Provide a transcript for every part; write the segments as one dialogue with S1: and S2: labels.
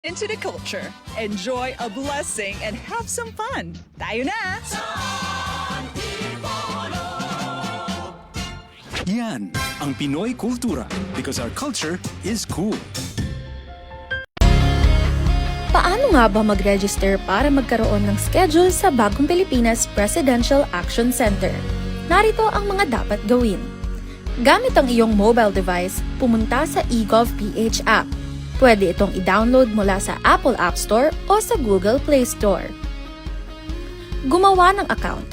S1: into the culture. Enjoy a blessing and have some fun. Tayo na!
S2: Yan ang Pinoy kultura because our culture is cool.
S3: Paano nga ba mag-register para magkaroon ng schedule sa Bagong Pilipinas Presidential Action Center? Narito ang mga dapat gawin. Gamit ang iyong mobile device, pumunta sa eGovPH app. Pwede itong i-download mula sa Apple App Store o sa Google Play Store. Gumawa ng account.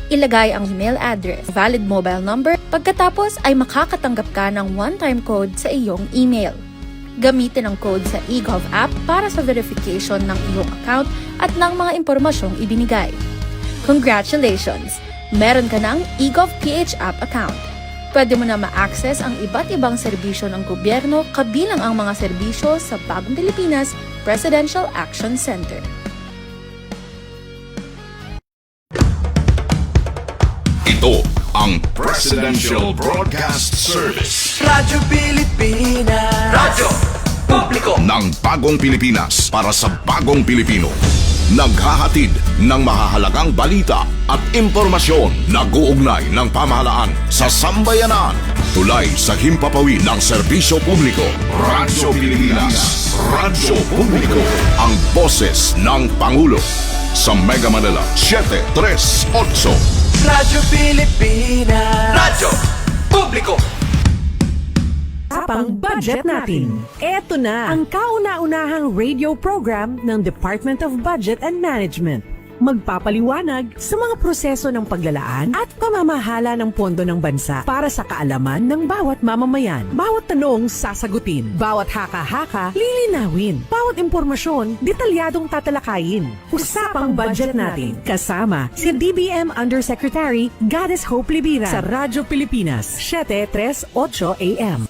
S3: Ilagay ang email address, valid mobile number, pagkatapos ay makakatanggap ka ng one-time code sa iyong email. Gamitin ang code sa eGov app para sa verification ng iyong account at ng mga impormasyong ibinigay. Congratulations! Meron ka ng eGovPH app account. Pwede mo na ma-access ang iba't ibang serbisyo ng gobyerno kabilang ang mga serbisyo sa Bagong Pilipinas Presidential Action Center.
S4: Ito ang Presidential Broadcast Service.
S5: Radyo Pilipinas. Radyo Publiko
S4: Ng Bagong Pilipinas para sa Bagong Pilipino. Naghahatid ng mahahalagang balita at impormasyon na guugnay ng pamahalaan sa sambayanan. Tulay sa himpapawid ng serbisyo publiko. Radyo Pilipinas. Radyo Publiko. Ang boses ng Pangulo. Sa Mega Manila, 738.
S5: Radyo Pilipinas. Radyo Publiko.
S6: Usapang budget natin. Eto na ang kauna-unahang radio program ng Department of Budget and Management. Magpapaliwanag sa mga proseso ng paglalaan at pamamahala ng pondo ng bansa para sa kaalaman ng bawat mamamayan. Bawat tanong sasagutin, bawat haka-haka lilinawin, bawat impormasyon detalyadong tatalakayin. Usapang budget natin kasama si DBM Undersecretary Goddess Hope Libira sa Radyo Pilipinas, 738 AM.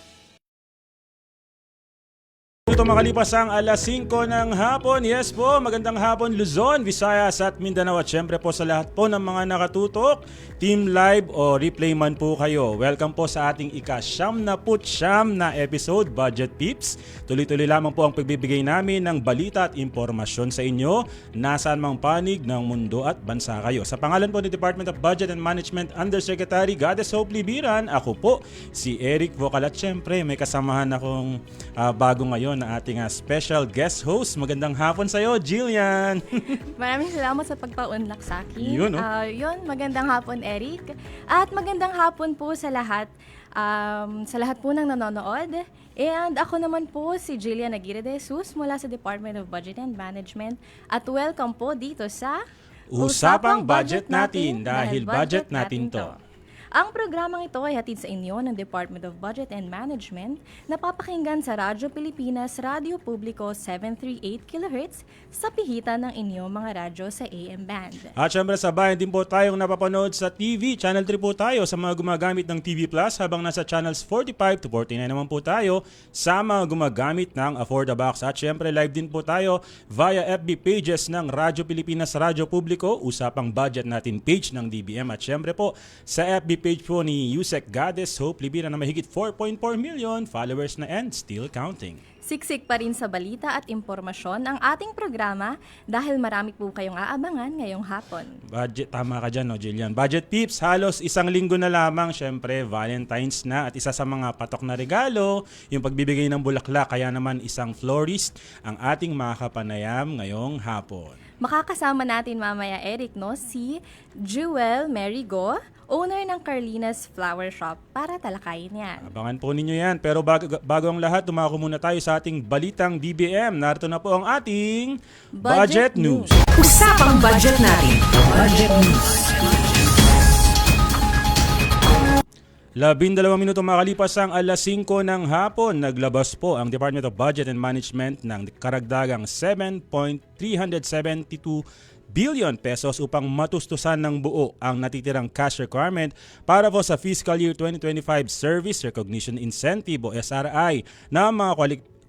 S7: Ito makalipas ang alas 5 ng hapon. Yes po, magandang hapon Luzon, Visayas at Mindanao. At syempre po sa lahat po ng mga nakatutok, Team Live o replay man po kayo. Welcome po sa ating ika-siyam na episode, Budget Peeps. Tuloy-tuloy lamang po ang pagbibigay namin ng balita at impormasyon sa inyo. Nasaan mang panig ng mundo at bansa kayo. Sa pangalan po ni Department of Budget and Management Undersecretary Goddess Hope Libiran, ako po si Eric Vocal. At syempre may kasamahan akong bago ngayon na ating special guest host. Magandang hapon sa iyo, Jillian.
S8: Maraming salamat sa pagpaunlak sa akin.
S7: Yun, no?
S8: Magandang hapon, Eric. At magandang hapon po sa lahat po ng nanonood. And ako naman po si Jillian Aguirre de Jesus mula sa Department of Budget and Management. At welcome po dito sa
S7: Usapang Budget Natin dahil budget natin to.
S8: Ang programang ito ay hatid sa inyo ng Department of Budget and Management na papakinggan sa Radyo Pilipinas Radio Publiko 738 kHz sa pihitan ng inyong mga radyo sa AM band.
S7: At syempre sabay din po tayong napapanood sa TV. Channel 3 po tayo sa mga gumagamit ng TV Plus habang nasa channels 45 to 49 naman po tayo sa mga gumagamit ng Afford-a-Box. At syempre live din po tayo via FB pages ng Radyo Pilipinas Radio Publiko, Usapang Budget Natin page ng DBM. At syempre po sa FB page po ni Yusek Goddess Hope Libira na mahigit 4.4 million followers na and still counting.
S8: Siksik pa rin sa balita at impormasyon ang ating programa dahil marami po kayong aabangan ngayong hapon.
S7: Budget, tama ka dyan, no, Jillian. Budget Peeps, halos isang linggo na lamang, syempre, Valentine's na at isa sa mga patok na regalo, yung pagbibigay ng bulaklak, kaya naman isang florist ang ating makakapanayam ngayong hapon.
S8: Makakasama natin mamaya, Eric, no, si Jewel Merigo, owner ng Carlina's Flower Shop, para talakayin yan.
S7: Abangan po ninyo yan. Pero bago ang lahat, tumako muna tayo sa ating balitang DBM. Narito na po ang ating Budget News.
S6: Usapang budget natin. Budget News.
S7: 12 minuto makalipas ang alas 5 ng hapon, naglabas po ang Department of Budget and Management ng karagdagang 7.372 billion pesos upang matustusan ng buo ang natitirang cash requirement para po sa Fiscal Year 2025 Service Recognition Incentive o SRI na mga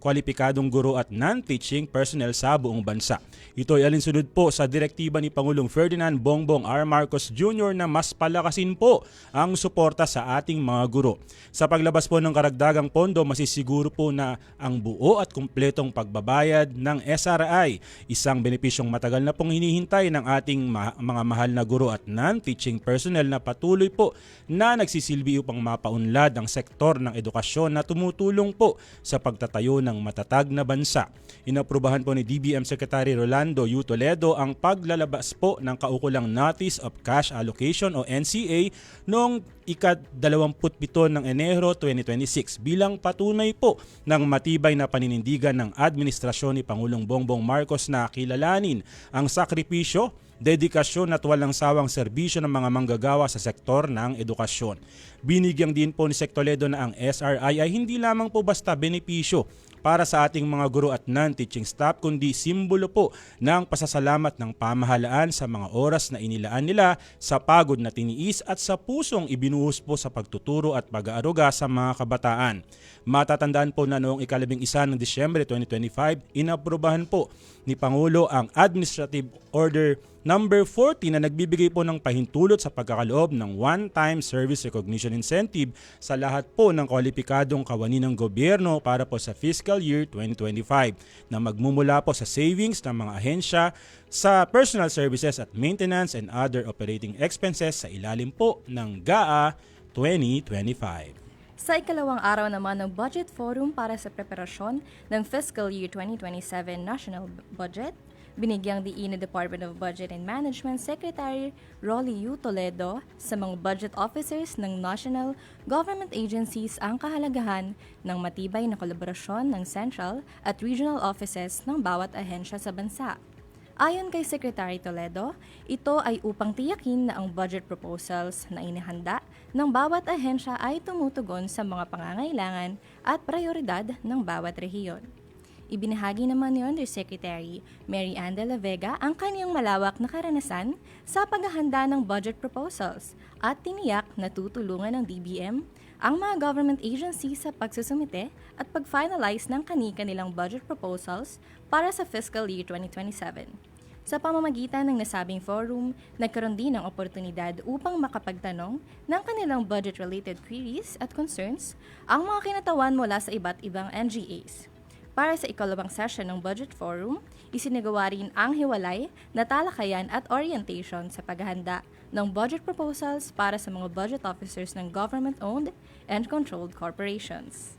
S7: kwalipikadong guro at non-teaching personnel sa buong bansa. Ito ay alinsunod po sa direktiba ni Pangulong Ferdinand Bongbong R. Marcos Jr. na mas palakasin po ang suporta sa ating mga guro. Sa paglabas po ng karagdagang pondo, masisiguro po na ang buo at kumpletong pagbabayad ng SRI, isang benepisyong matagal na pong hinihintay ng ating mga mahal na guro at non-teaching personnel na patuloy po na nagsisilbi upang mapaunlad ang sektor ng edukasyon na tumutulong po sa pagtatayo ng matatag na bansa. Inaprubahan po ni DBM Secretary Rolando U. Toledo ang paglalabas po ng kaukulang Notice of Cash Allocation o NCA noong ika-27 ng Enero 2026 bilang patunay po ng matibay na paninindigan ng administrasyon ni Pangulong Bongbong Marcos na kilalanin ang sakripisyo, dedikasyon at walang sawang serbisyo ng mga manggagawa sa sektor ng edukasyon. Binigyang din po ni Sec. Toledo na ang SRI ay hindi lamang po basta benepisyo para sa ating mga guro at non-teaching staff, kundi simbolo po ng pasasalamat ng pamahalaan sa mga oras na inilaan nila sa pagod na tiniis at sa pusong ibinuhos po sa pagtuturo at pag-aaruga sa mga kabataan. Matatandaan po na noong ika-11 ng Disyembre 2025, inaprubahan po ni Pangulo ang Administrative Order Number 40 na nagbibigay po ng pahintulot sa pagkakaloob ng one-time service recognition incentive sa lahat po ng kwalipikadong kawani ng gobyerno para po sa fiscal year 2025 na magmumula po sa savings ng mga ahensya sa personal services at maintenance and other operating expenses sa ilalim po ng GAA 2025.
S8: Sa ikalawang araw naman ng Budget Forum para sa preparasyon ng Fiscal Year 2027 National Budget, binigyang diin ni Department of Budget and Management Secretary Rolly U. Toledo sa mga budget officers ng national government agencies ang kahalagahan ng matibay na kolaborasyon ng central at regional offices ng bawat ahensya sa bansa. Ayon kay Secretary Toledo, ito ay upang tiyakin na ang budget proposals na inihanda ng bawat ahensya ay tumutugon sa mga pangangailangan at prioridad ng bawat rehiyon. Ibinahagi naman ni Undersecretary Mary Ann de la Vega ang kanyang malawak na karanasan sa paghahanda ng budget proposals at tiniyak na tutulungan ng DBM ang mga government agencies sa pagsusumite at pag-finalize ng kani-kanilang budget proposals para sa fiscal year 2027. Sa pamamagitan ng nasabing forum, nagkaroon din ng oportunidad upang makapagtanong ng kanilang budget-related queries at concerns ang mga kinatawan mula sa iba't ibang NGAs. Para sa ikalawang session ng Budget Forum, isinagawa rin ang hiwalay na talakayan at orientation sa paghahanda ng budget proposals para sa mga budget officers ng government-owned and controlled corporations.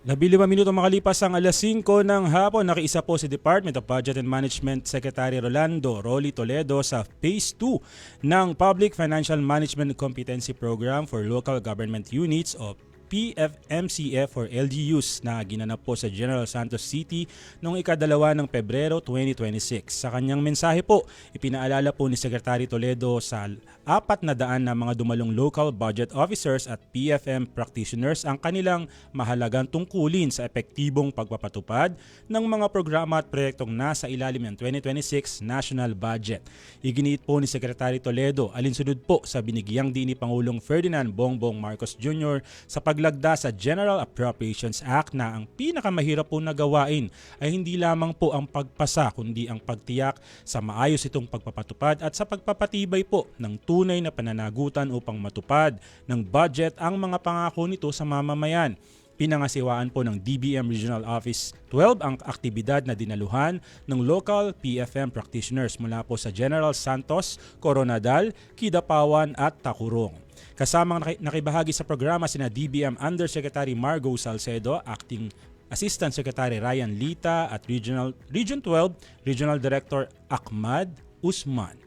S7: 15 minuto makalipas ang alas 5 ng hapon, nakiisa po si Department of Budget and Management Secretary Rolando Rolly Toledo sa Phase 2 ng Public Financial Management Competency Program for Local Government Units o PFMCF or LGUs na ginanap po sa General Santos City noong ika-2 ng Pebrero 2026. Sa kanyang mensahe po, ipinaalala po ni Secretary Toledo sa 400 na mga dumalong local budget officers at PFM practitioners ang kanilang mahalagang tungkulin sa epektibong pagpapatupad ng mga programa at proyektong nasa ilalim ng 2026 National Budget. Iginiit po ni Secretary Toledo alinsunod po sa binigyang din ni Pangulong Ferdinand Bongbong Marcos Jr. sa paglagda sa General Appropriations Act na ang pinakamahirap po na gawain ay hindi lamang po ang pagpasa kundi ang pagtiyak sa maayos itong pagpapatupad at sa pagpapatibay po ng tunay na pananagutan upang matupad ng budget ang mga pangako nito sa mamamayan. Pinangasiwaan po ng DBM Regional Office 12 ang aktibidad na dinaluhan ng local PFM practitioners mula po sa General Santos, Coronadal, Kidapawan at Tacurong. Kasamang nakibahagi sa programa sina DBM Undersecretary Margo Salcedo, Acting Assistant Secretary Ryan Lita at Region 12 Regional Director Ahmad Usman.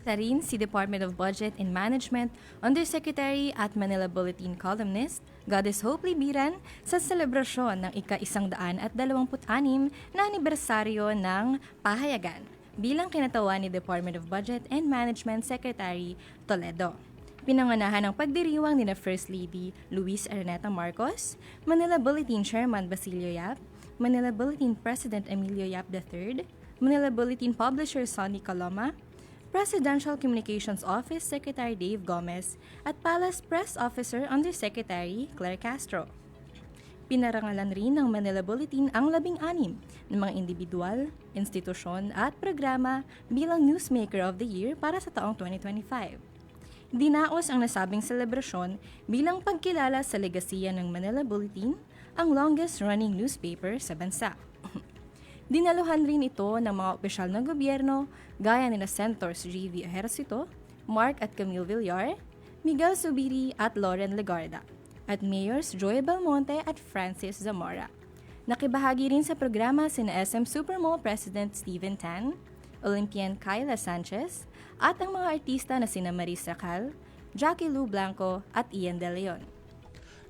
S8: Isa rin si Department of Budget and Management Undersecretary at Manila Bulletin columnist Goddess Hope Libiran sa selebrasyon ng ika-126 na anibersaryo ng pahayagan bilang kinatawan ni Department of Budget and Management Secretary Toledo. Pinanganahan ang pagdiriwang ni First Lady Luis Araneta Marcos, Manila Bulletin Chairman Basilio Yap, Manila Bulletin President Emilio Yap III, Manila Bulletin Publisher Sonny Caloma, Presidential Communications Office Secretary Dave Gomez at Palace Press Officer Undersecretary Claire Castro. Pinarangalan rin ng Manila Bulletin ang 16 ng mga individual, institusyon at programa bilang Newsmaker of the Year para sa taong 2025. Dinaos ang nasabing selebrasyon bilang pagkilala sa legasiya ng Manila Bulletin, ang longest-running newspaper sa bansa. Dinaluhan rin ito ng mga opisyal ng gobyerno gaya nina Senators G.V. Ejercito, Mark at Camille Villar, Miguel Zubiri at Lauren Legarda, at Mayors Joy Belmonte at Francis Zamora. Nakibahagi rin sa programa sina SM Supermall President Steven Tan, Olympian Kyla Sanchez, at ang mga artista na sina Maris Racal, Jackie Lou Blanco at Ian De Leon.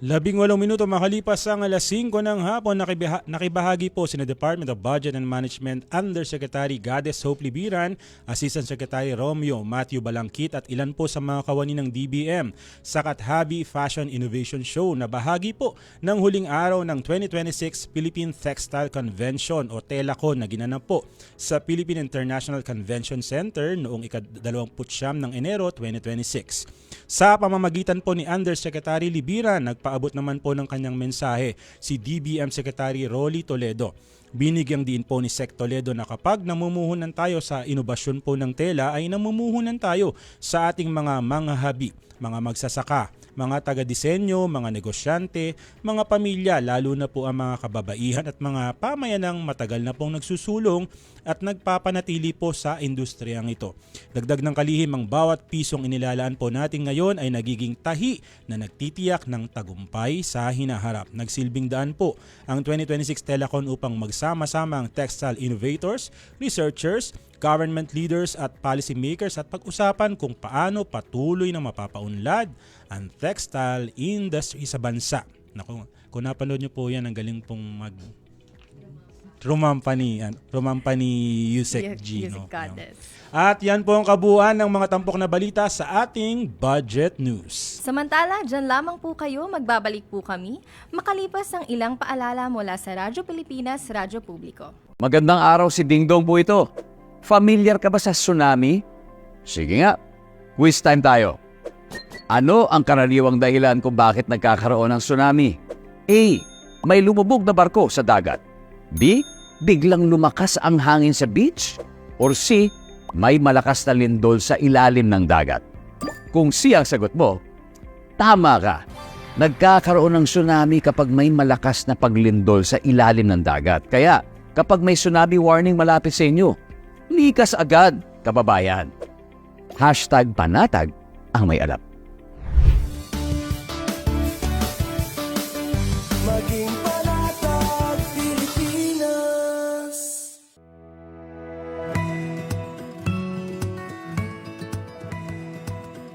S7: 18 minuto makalipas ang 5 ng hapon, nakibahagi po sina Department of Budget and Management Undersecretary Gades Hope Libiran, Assistant Secretary Romeo Matthew Balangkit at ilan po sa mga kawani ng DBM sa Kathabi Fashion Innovation Show na bahagi po ng huling araw ng 2026 Philippine Textile Convention o TELACON na ginanap po sa Philippine International Convention Center noong ika-29 ng Enero 2026. Sa pamamagitan po ni Undersecretary Libiran, nagpaabot naman po ng kanyang mensahe si DBM Secretary Rolly Toledo. Binigyang diin po ni Sec Toledo na kapag namumuhunan tayo sa inobasyon po ng tela ay namumuhunan tayo sa ating mga manghahabi, mga magsasaka, mga taga-disenyo, mga negosyante, mga pamilya, lalo na po ang mga kababaihan at mga pamayanang matagal na pong nagsusulong at nagpapanatili po sa industriyang ito. Dagdag ng kalihim, ang bawat pisong inilalaan po natin ngayon ay nagiging tahi na nagtitiyak ng tagumpay sa hinaharap. Nagsilbing daan po ang 2026 TELACON upang magsama-sama ang textile innovators, researchers, government leaders at policy makers at pag-usapan kung paano patuloy na mapapaunlad ang textile industry sa bansa. Naku, kung napanood nyo po yan, ang galing pong rumampa ni Yusek G. No? At yan po ang kabuuan ng mga tampok na balita sa ating Budget News.
S8: Samantala, dyan lamang po kayo, magbabalik po kami makalipas ang ilang paalala mula sa Radyo Pilipinas, Radyo Publiko.
S9: Magandang araw, si Dingdong po ito. Familiar ka ba sa tsunami? Sige nga, quiz time tayo. Ano ang karaniwang dahilan kung bakit nagkakaroon ng tsunami? A. May lumubog na barko sa dagat. B. Biglang lumakas ang hangin sa beach. Or C. May malakas na lindol sa ilalim ng dagat. Kung C ang sagot mo, tama ka. Nagkakaroon ng tsunami kapag may malakas na paglindol sa ilalim ng dagat. Kaya kapag may tsunami warning malapit sa inyo, likas agad, kababayan. #panatag ang may alam.
S5: Maging panatag Pilipinas.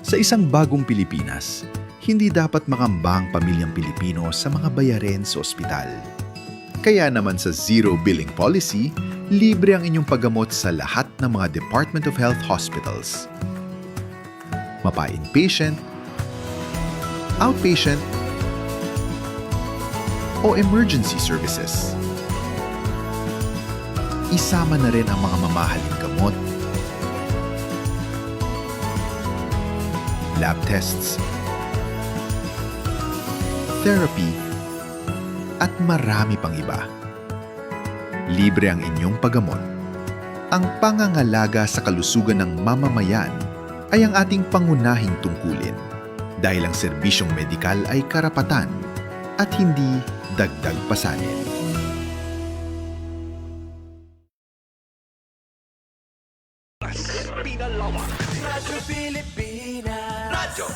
S10: Sa isang bagong Pilipinas, hindi dapat makambang pamilyang Pilipino sa mga bayarin sa ospital. Kaya naman sa Zero Billing Policy, libre ang inyong paggamot sa lahat ng mga Department of Health hospitals. Mapa-inpatient, outpatient, o emergency services. Isama na rin ang mga mamahaling gamot, lab tests, therapy, at marami pang iba. Libre ang inyong paggamot. Ang pangangalaga sa kalusugan ng mamamayan ay ang ating pangunahing tungkulin dahil ang serbisyong medikal ay karapatan at hindi dagdag pasanin.
S5: Pinalawak Radyo Pilipinas. Radyo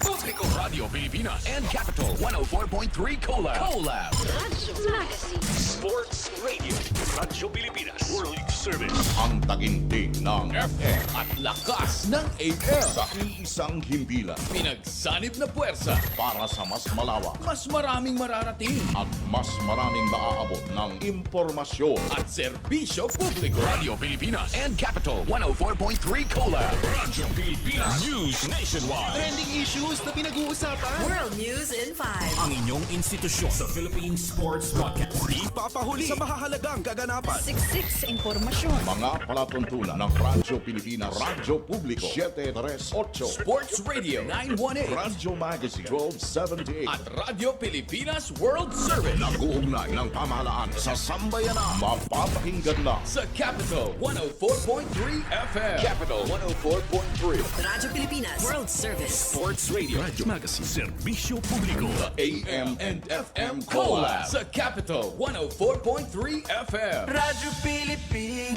S5: Publiko. Radio Pilipinas and Capital 104.3 Collab.
S11: Radyo Magazine.
S5: Sports Radio. Radyo Pilipinas. World Service.
S4: Ang taginting ng
S5: FM at lakas ng AM.
S4: sa iisang himpilan
S5: Pinagsanib na puwersa
S4: para sa mas malawak
S5: mas maraming mararating
S4: at mas maraming maaabot ng impormasyon.
S5: at serbisyo publiko. Radio Pilipinas and Capital 104.3 Collab. Radyo Pilipinas News Nationwide. Trending issues na pinag-uusapan.
S11: World News in 5.
S5: Ang inyong institusyon sa Philippine Sports Broadcast. Di papahuli sa mahahalagang kaganapan.
S11: Siksik sa impormasyon.
S5: impormasyon.
S4: Mga palatuntunan ng Radyo Pilipinas, Radyo Publiko, 738,
S5: Sports Radio 918
S4: Radyo Magazine, 1278,
S5: at Radyo Pilipinas World Service.
S4: nag-uugnay ng pamahalaan sa sambayanan. Mapapakinggan lang
S5: Sa Capital 104.3 FM. Capital 104.3.
S11: Radyo Pilipinas World Service.
S5: Sports Radio.
S2: Radyo Magazine. Serbisyo Publiko.
S5: The AM and FM Collab. Sa Capital 104.3 FM.
S11: Radyo Pilipinas.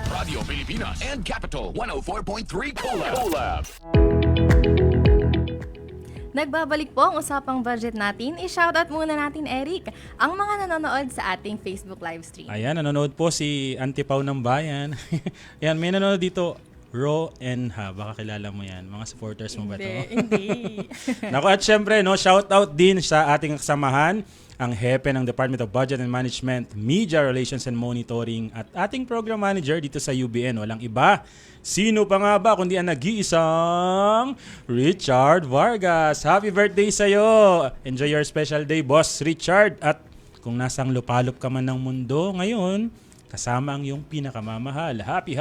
S5: Radio Pilipinas and Capital 104.3 Collab.
S8: Nagbabalik po ang usapang budget natin. I-shoutout muna natin, Eric, ang mga nanonood sa ating Facebook live stream.
S7: Ayan, nanonood po si Auntie Pau ng Bayan. Ayan, may nanonood dito, Ro and Ha. Baka kilala mo yan. Mga supporters mo ba ito?
S8: Hindi.
S7: Naku, at syempre, no, shoutout din sa ating kasamahan, ang hepe ng Department of Budget and Management, Media Relations and Monitoring at ating program manager dito sa UBN. Walang iba. Sino pa nga ba kundi ang nag-iisang Richard Vargas. Happy birthday sa'yo! Enjoy your special day, Boss Richard. At kung nasang lupalop ka man ng mundo ngayon, kasama ang iyong pinakamamahal. Happy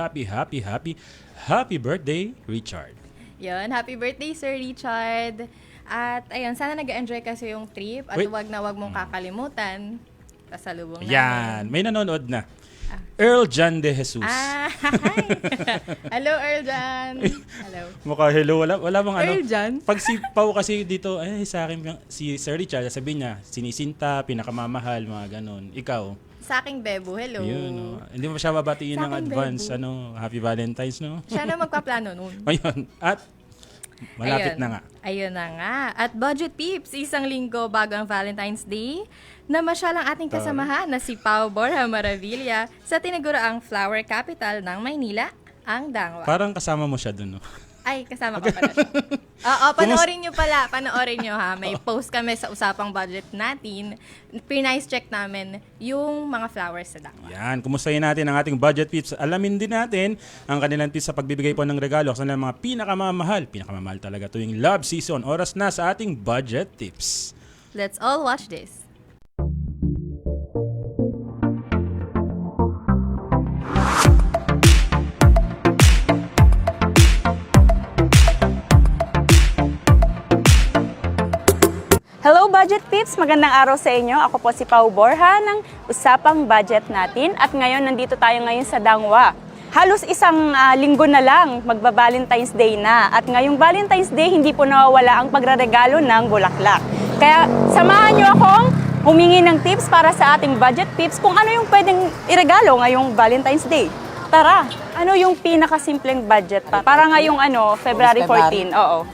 S7: birthday, Richard.
S8: Yun, happy birthday, Sir Richard. At ayun, sana nag-enjoy kasi yung trip at
S7: Wait.
S8: wag mong kakalimutan. Pasalubong
S7: Yan,
S8: namin.
S7: may nanonood na. Earl Jan de Jesus.
S8: Hi! Hello, Earl Jan. Hello.
S7: Mukha hello, wala bang ano?
S8: Earl Jan?
S7: Pag si Pau kasi dito, sa akin, si Sir Richard, sabi niya, sinisinta, pinakamamahal, mga ganon. Ikaw?
S8: Sa aking bebo, hello.
S7: Yun, Hindi mo siya babatiin
S8: Sa
S7: ng
S8: aking
S7: advance,
S8: bebo.
S7: Happy Valentine's, no?
S8: Siya na magpaplano nun.
S7: Ayun, at malapit
S8: Ayun.
S7: na nga.
S8: Ayun na nga. At Budget Peeps, isang linggo bago ang Valentine's Day, namasyal ang ating kasamahan na si Pau Borja Maravilla sa tinaguraang Flower Capital ng Maynila, ang Dangwa.
S7: Parang kasama mo siya dun, no?
S8: Ay, kasama ko pala siya. Oo, panoorin nyo pala. Panoorin nyo ha. May post kami sa usapang budget natin. Pre-nice check namin yung mga flowers sa Dangwa.
S7: Yan, kumustahin natin ang ating budget tips. Alamin din natin ang kanilang tips sa pagbibigay po ng regalo sa mga pinakamamahal talaga tuwing love season. Oras na sa ating budget tips.
S8: Let's all watch this.
S12: Hello Budget Peeps! Magandang araw sa inyo. Ako po si Pau Borja ng Usapang Budget natin at ngayon nandito tayo ngayon sa Dangwa. Halos isang linggo na lang magba-Valentine's Day na at ngayong Valentine's Day hindi po nawawala ang pagraregalo ng bulaklak. Kaya samahan nyo akong humingi ng tips para sa ating Budget Peeps kung ano yung pwedeng iregalo ngayong Valentine's Day. Tara! Ano yung pinakasimpleng budget para ngayong February 14? Oo.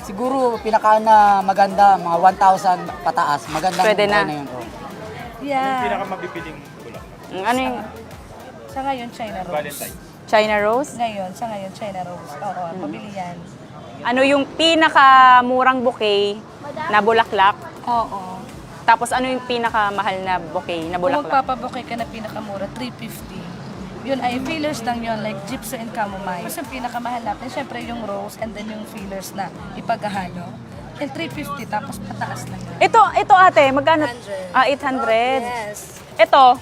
S13: Siguro pinaka na maganda, mga 1,000 pataas. Magandang
S12: Pwede na.
S13: yun. Oh.
S7: Yung pinakamabibiling bulaklak.
S12: Ano yung
S14: Sa ngayon, China Rose.
S7: Valentine.
S12: China Rose?
S14: Sa ngayon, China Rose. Oo, pabili yan.
S12: Ano yung pinakamurang bouquet na bulaklak?
S14: Oo.
S12: Tapos ano yung pinakamahal na bouquet na
S14: Kung
S12: bulaklak?
S14: magpapabuke ka na pinakamura, 350. Yun ay fillers lang yun, like gypsy and chamomile. Mas yung pinakamahal natin, syempre yung rose and then yung fillers na ipaghahalo. And 350, tapos pataas lang yun.
S12: Ito ate, magkano? 800.
S14: Yes.
S12: Ito?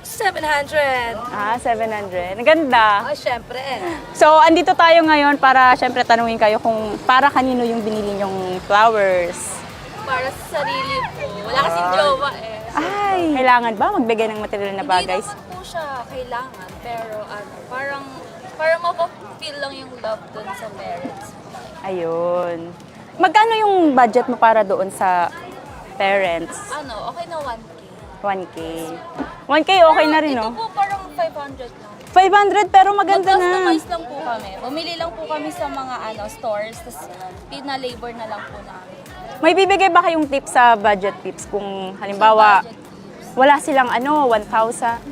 S14: 700.
S12: 700. Ang ganda.
S14: Oh, syempre.
S12: So, andito tayo ngayon para syempre tanungin kayo kung para kanino yung binili yung flowers.
S14: Para sa sarili po. Wala kasing jowa eh.
S12: Ay, kailangan ba magbigay ng material na bagay?
S14: Hindi naman po siya kailangan, pero parang mapapfeel lang yung love dun sa parents.
S12: Ayun. Magkano yung budget mo para doon sa parents?
S14: Okay na 1K.
S12: 1K. 1K okay na rin, no?
S14: Ito po parang 500 lang.
S12: 500 pero maganda na.
S14: Mag-customize lang po kami. Bumili lang po kami sa mga stores, tapos pina-labor na lang po namin.
S12: May bibigay ba kayong tips sa budget tips kung halimbawa wala silang 1,000?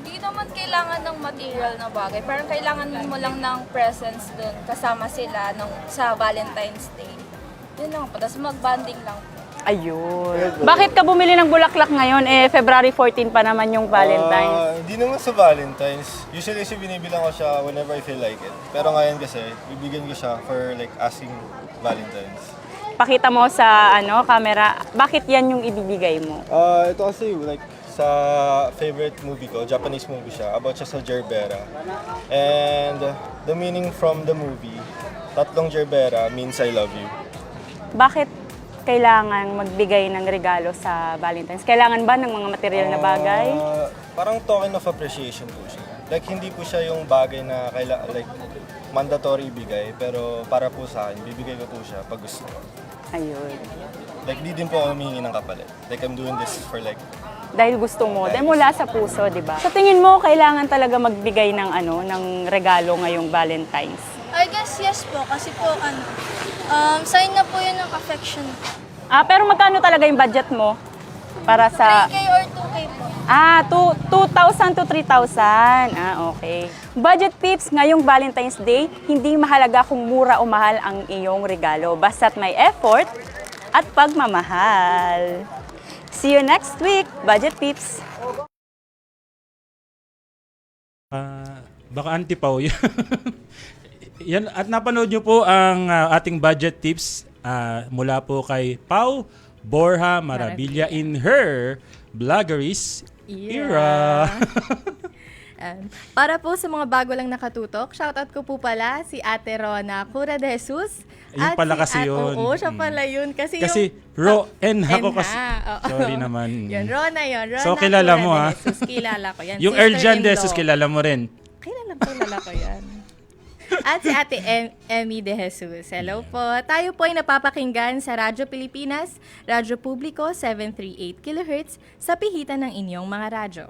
S14: Hindi naman kailangan ng material na bagay. Parang kailangan mo lang ng presents dun kasama sila sa Valentine's Day. Yun lang po. Tapos mag-bonding lang po.
S12: Ayun. Bakit ka bumili ng bulaklak ngayon? February 14 pa naman yung Valentine's.
S15: Hindi naman sa Valentine's. Usually kasi binibilang ko siya whenever I feel like it. Pero ngayon kasi, bibigyan ko siya for like asking Valentine's.
S12: Pakita mo sa camera, bakit yan yung ibibigay mo?
S15: Ito kasi like sa favorite movie ko, Japanese movie siya, about siya sa Gerbera. And the meaning from the movie, tatlong Gerbera means I love you.
S12: Bakit kailangan magbigay ng regalo sa Valentine's? Kailangan ba ng mga material na bagay?
S15: Parang token of appreciation po siya. Like, hindi po siya yung bagay na mandatory ibigay, pero para po sa akin, bibigay ko po siya pag gusto ko.
S12: Ayun.
S15: Like, di din po ako humingi ng kapalit. Like, I'm doing this for
S12: dahil gusto mo, dahil mula sa puso, di ba? Sa tingin mo, kailangan talaga magbigay ng ng regalo ngayong Valentine's?
S16: I guess yes po, kasi po sign na po yun ng affection.
S12: Pero magkano talaga yung budget mo? Para sa...
S16: 3K or 2K po.
S12: 2,000 to 3,000. Okay. Budget Peeps, ngayong Valentine's Day, hindi mahalaga kung mura o mahal ang iyong regalo. Basta't may effort at pagmamahal. See you next week, Budget Peeps.
S7: Baka anti-Pau yan. Yan. At napanood nyo po ang ating budget tips mula po kay Pau Borja Marabilla in her Bloggeries era.
S8: Para po sa mga bago lang nakatutok, shoutout ko po pala si Ate Rona Cura de Jesus.
S7: Yun pala kasi yun.
S8: Oo, siya pala yun. Kasi
S7: Ro-en ako kasi. Sorry naman.
S8: Yun, Rona yun. Rona
S7: so, kilala
S8: Cura
S7: mo
S8: de
S7: ha?
S8: Jesus, kilala ko yan.
S7: Yung Erjan de Jesus, kilala mo rin.
S8: Kilala ko yan. At si Ate Emmy de Jesus. Hello po. Tayo po ay napapakinggan sa Radyo Pilipinas, Radyo Publiko 738 kHz sa pihitan ng inyong mga radyo.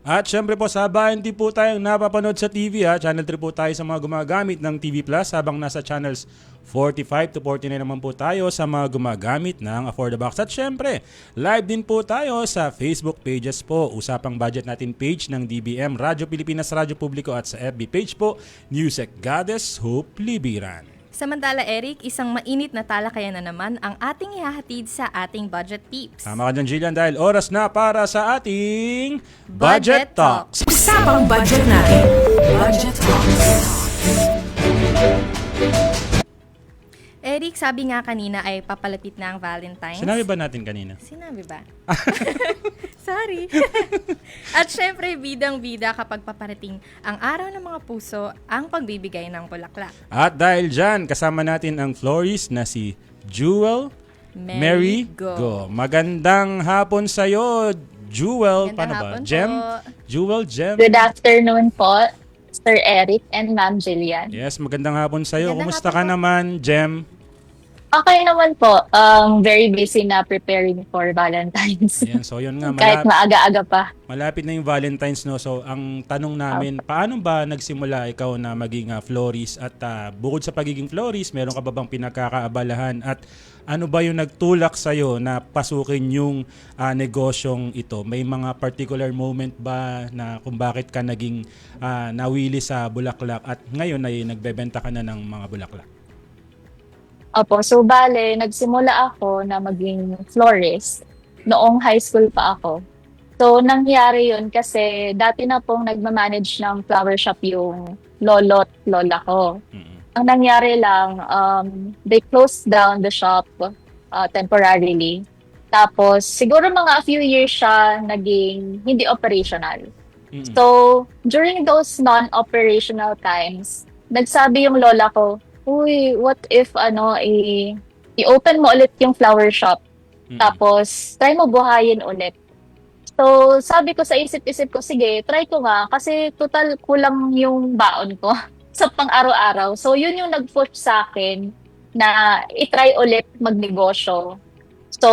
S7: At syempre po, sabayan din po tayong napapanood sa TV. Channel 3 po tayo sa mga gumagamit ng TV Plus habang nasa channels 45 to 49 naman po tayo sa mga gumagamit ng Affordabox. At syempre, live din po tayo sa Facebook pages po. Usapang budget natin page ng DBM, Radyo Pilipinas, Radyo Publiko at sa FB page po, Newsec Goddess Hope Libiran.
S8: Samantala, Eric, isang mainit na talakayan na naman ang ating ihahatid sa ating Budget Tips.
S7: Tama ka dyan, Jillian, dahil oras na para sa ating Budget Talks.
S6: Usapang budget natin. Budget Talks.
S8: Eric, sabi nga kanina ay papalapit na ang Valentine's.
S7: Sinabi ba natin kanina?
S8: Sinabi ba? Sorry. At syempre, bidang-bida kapag paparating ang araw ng mga puso ang pagbibigay ng bulaklak.
S7: At dahil dyan, kasama natin ang florist na si Jewel Mary Go. Magandang hapon sa'yo, Jewel. Paano ba? Gem? Jewel, Gem.
S17: Good afternoon po, Sir Eric and Ma'am Jillian.
S7: Yes, magandang hapon sa'yo. Kumusta ka naman, Gem?
S17: Okay naman po. Very busy na preparing for Valentine's.
S7: Yan, so yun nga.
S17: Kahit maaga-aga pa.
S7: Malapit na yung Valentine's, no? So, ang tanong namin, paano ba nagsimula ikaw na maging florist? At bukod sa pagiging florist, meron ka ba bang pinagkakaabalahan? At ano ba yung nagtulak sa'yo na pasukin yung negosyong ito? May mga particular moment ba na kung bakit ka naging nawili sa bulaklak at ngayon ay nagbebenta ka na ng mga bulaklak?
S17: Opo, so bale, nagsimula ako na maging florist noong high school pa ako. So, nangyari yun kasi dati na pong nagmamanage ng flower shop yung lolo't lola ko. Ang nangyari lang, they closed down the shop temporarily. Tapos, siguro mga a few years siya naging hindi operational. So, during those non-operational times, nagsabi yung lola ko, uy, what if i-open mo ulit yung flower shop. Tapos, try mo buhayin ulit. So, sabi ko sa isip-isip ko, sige, try ko nga. Kasi total kulang yung baon ko sa pang-araw-araw. So, yun yung nag-push sa akin na i-try ulit magnegosyo. So,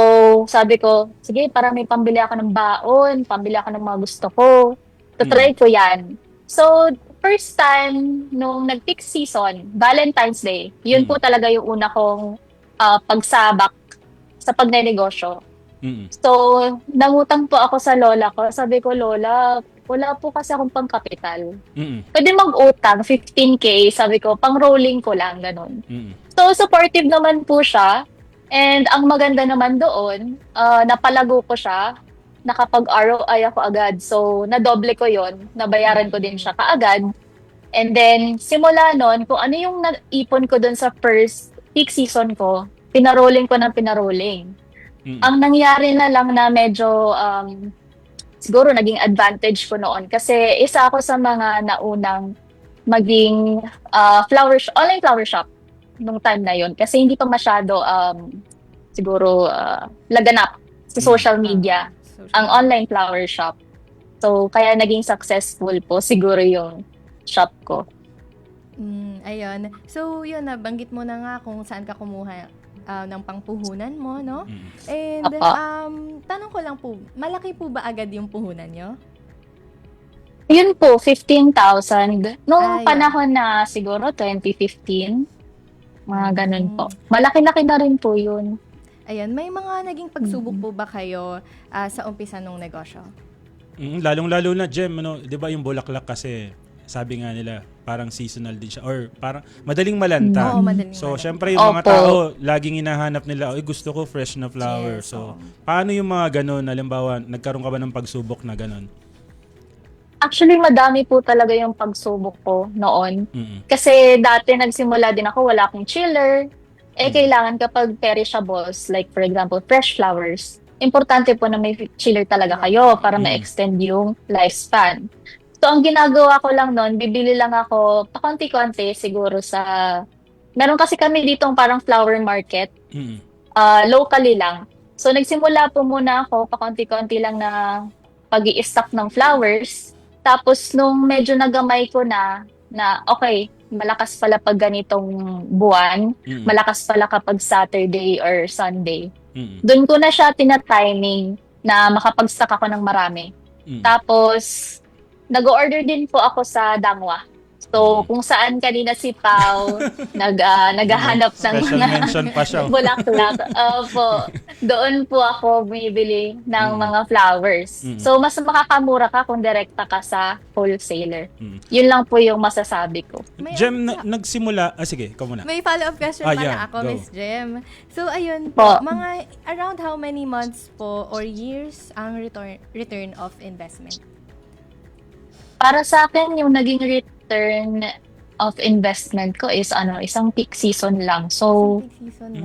S17: sabi ko, sige, para may pambili ako ng baon, pambili ako ng mga gusto ko. So, try ko yan. So, first time nung nag-peak season, Valentine's Day, yun po talaga yung una kong pagsabak sa pagnenegosyo. So, nangutang po ako sa lola ko. Sabi ko, Lola, wala po kasi akong pangkapital. Pwede mag-utang, 15K. Sabi ko, pang-rolling ko lang, ganun. So, supportive naman po siya. And ang maganda naman doon, napalago ko siya. Nakapag-ROI ako agad. So, nadoble ko yon, nabayaran ko din siya kaagad. And then, simula nun, kung ano yung naipon ko dun sa first peak season ko, pinarolling ko ng pinarolling. Ang nangyari na lang na medyo siguro naging advantage ko noon kasi isa ako sa mga naunang maging online flower shop nung time na yon kasi hindi pa masyado siguro laganap sa social media ang online flower shop. So kaya naging successful po siguro yung shop ko.
S8: Ayun. So, yun, nabanggit mo na nga kung saan ka kumuha ng pangpuhunan mo, no? And, tanong ko lang po, malaki po ba agad yung puhunan nyo?
S17: Yun po, 15,000. Noong panahon na siguro 2015, mga ganun po. Malaki-laki na rin po yun.
S8: Ayun, may mga naging pagsubok po ba kayo sa umpisa ng negosyo?
S7: Lalong-lalo na, Jem, ano, di ba yung bulaklak kasi, sabi nga nila, parang seasonal din siya or parang madaling malanta.
S8: Oo, madaling
S7: so,
S8: malanta.
S7: syempre yung mga tao, laging hinahanap nila, gusto ko fresh na flower.
S8: Yes,
S7: so, paano yung mga ganun? Halimbawa, nagkaroon ka ba ng pagsubok na ganun?
S17: Actually, madami po talaga yung pagsubok ko noon. Kasi dati nagsimula din ako, wala akong chiller. Kailangan kapag perishables, like for example, fresh flowers, importante po na may chiller talaga kayo para ma-extend yung lifespan. So, ang ginagawa ko lang noon, bibili lang ako pakonti-konti siguro sa... Meron kasi kami ditong parang flower market, locally lang. So, nagsimula po muna ako, pakonti-konti lang na pag-i-stock ng flowers. Tapos, nung medyo nagamay ko na okay, malakas pala pag ganitong buwan, malakas pala kapag Saturday or Sunday. Doon ko na siya tina-timing na makapag-stock ako ng marami. Tapos, nag-order din po ako sa Dangwa. So, kung saan kanina si Pao naghahanap ng
S7: special mention pa siya.
S17: Bulaklak. Doon po ako bumibili ng mga flowers. So, mas makakamura ka kung direkta ka sa wholesaler. Yun lang po yung masasabi ko.
S7: Jem, nagsimula... sige, ikaw muna.
S8: May follow-up question pa na ako,
S7: go.
S8: Miss Jem. So, ayun po, mga around how many months po or years ang return of investment?
S17: Para sa akin, yung naging return of investment ko is isang peak season lang. So,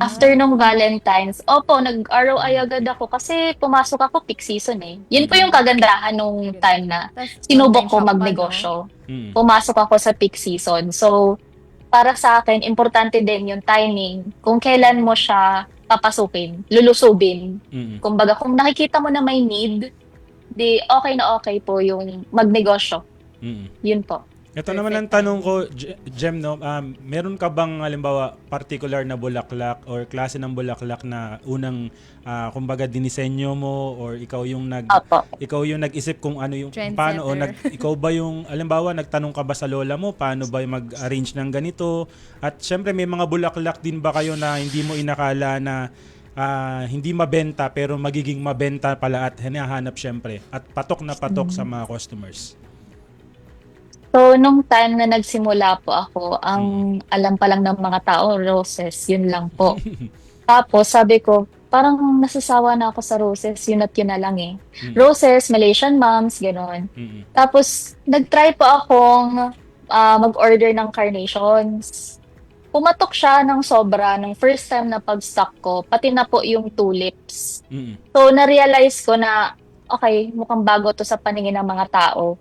S17: after nung Valentine's, nag-ROI agad ako kasi pumasok ako peak season eh. Yun po yung kagandahan nung time na sinubok ko magnegosyo. Pumasok ako sa peak season. So, para sa akin, importante din yung timing. Kung kailan mo siya papasukin, lulusubin. Kumbaga, kung nakikita mo na may need, di okay na okay po yung magnegosyo. Yun po.
S7: Ito naman ang tanong ko, Jem, no? Meron ka bang, halimbawa, particular na bulaklak or klase ng bulaklak na unang, kumbaga, dinisenyo mo or ikaw yung nag-isip kung ano yung, paano, o ikaw ba yung, halimbawa, nagtanong ka ba sa lola mo, paano ba mag-arrange ng ganito? At syempre, may mga bulaklak din ba kayo na hindi mo inakala na hindi mabenta pero magiging mabenta pala at hinahanap syempre at patok na patok sa mga customers?
S17: So, nung time na nagsimula po ako, ang alam pa lang ng mga tao, roses, yun lang po. Tapos, sabi ko, parang nasasawa na ako sa roses, yun at yun na lang eh. Roses, Malaysian moms, gano'n. Tapos, nag-try po akong mag-order ng carnations. Pumatok siya ng sobra nung first time na pag-stock ko, pati na po yung tulips. So, na-realize ko na, okay, mukhang bago to sa paningin ng mga tao.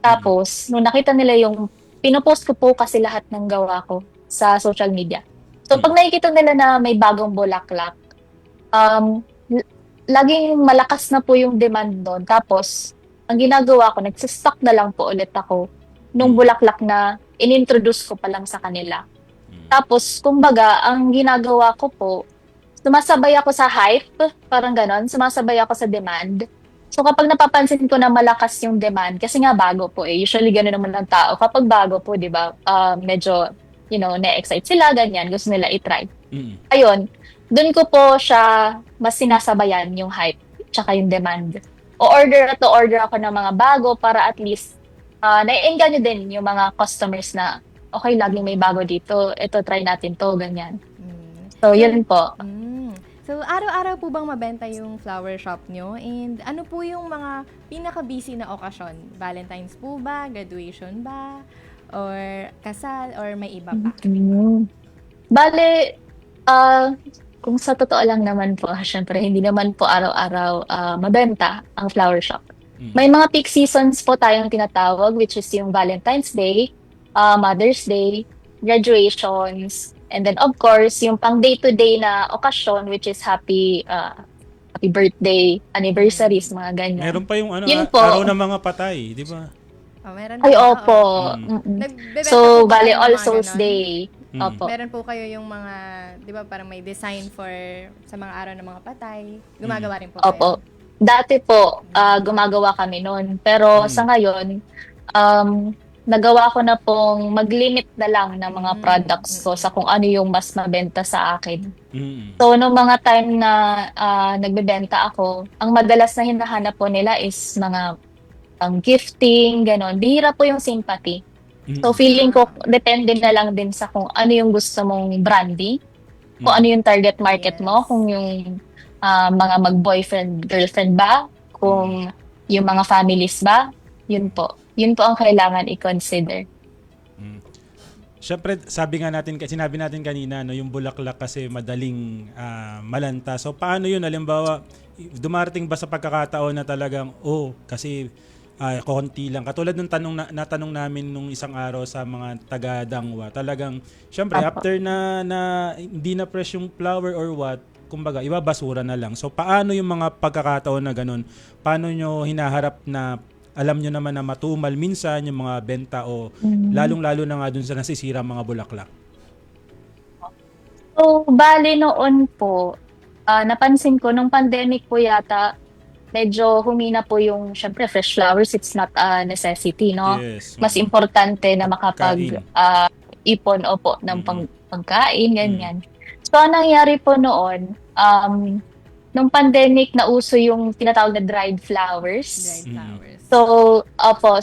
S17: Tapos, nung nakita nila yung, pinopost ko po kasi lahat ng gawa ko sa social media. So, pag nakikita nila na may bagong bulaklak, laging malakas na po yung demand doon. Tapos, ang ginagawa ko, nagsistock na lang po ulit ako nung bulaklak na inintroduce ko pa lang sa kanila. Tapos, kumbaga, ang ginagawa ko po, sumasabay ako sa hype, parang ganon, sumasabay ako sa demand. So, kapag napapansin ko na malakas yung demand, kasi nga bago po eh, usually gano'n naman ng tao. Kapag bago po, di ba, medyo, na-excite sila, ganyan, gusto nila i-try. Ayun, dun ko po siya mas sinasabayan yung hype, tsaka yung demand. Order ako ng mga bago para at least, na-engganyo din yung mga customers na, okay, laging may bago dito, ito, try natin to, ganyan. So, yun po.
S8: So, araw-araw po bang mabenta yung flower shop nyo? And ano po yung mga pinaka-busy na okasyon? Valentine's po ba? Graduation ba? Or kasal? Or may iba pa?
S17: Bale, kung sa totoo lang naman po, syempre, hindi naman po araw-araw mabenta ang flower shop. May mga peak seasons po tayong tinatawag, which is yung Valentine's Day, Mother's Day, graduations, and then of course, yung pang day-to-day na okasyon, which is happy birthday, anniversaries, mga ganyan.
S7: Meron pa yung
S17: Yun po.
S7: araw ng mga patay, di ba?
S8: Meron
S17: Ay,
S8: po,
S17: opo.
S8: Nagbebenta
S17: So,
S8: po ba
S17: bali,
S8: kayo ng
S17: All
S8: mga
S17: Souls
S8: ganon?
S17: Day. Opo.
S8: Meron po kayo yung mga, di ba, parang may design sa mga araw ng mga patay. Gumagawa rin po kayo.
S17: Opo. Dati po, gumagawa kami noon. Pero sa ngayon, nagawa ko na pong mag-limit na lang ng mga products ko sa kung ano yung mas mabenta sa akin. So, noong mga time na nagbebenta ako, ang madalas na hinahanap po nila is mga pang gifting, gano'n. Bihira po yung sympathy. So, feeling ko, depende na lang din sa kung ano yung gusto mong branding, kung ano yung target market mo, kung yung mga mag-boyfriend, girlfriend ba, kung yung mga families ba, yun po. Yun po ang kailangan i-consider.
S7: Siyempre, sinabi natin kanina, no, yung bulaklak kasi madaling malanta. So, paano yun? Halimbawa, dumarating ba sa pagkakataon na talagang, kasi konti lang. Katulad ng natanong namin nung isang araw sa mga taga-Dangwa, talagang, siyempre, after na hindi na fresh yung flower or what, kumbaga, ibabasura na lang. So, paano yung mga pagkakataon na ganun? Paano nyo hinaharap na alam nyo naman na matumal minsan yung mga benta o lalong-lalo na nga dun sa nasisira mga bulaklak?
S17: So, bali noon po, napansin ko, nung pandemic po yata, medyo humina po yung, syempre, fresh flowers, it's not a necessity, no?
S7: Yes.
S17: Mas importante na makapag-ipon ng pagkain, ganyan. So, ang nangyari po noon, nung pandemic, nauso yung tinatawag na dried flowers. So,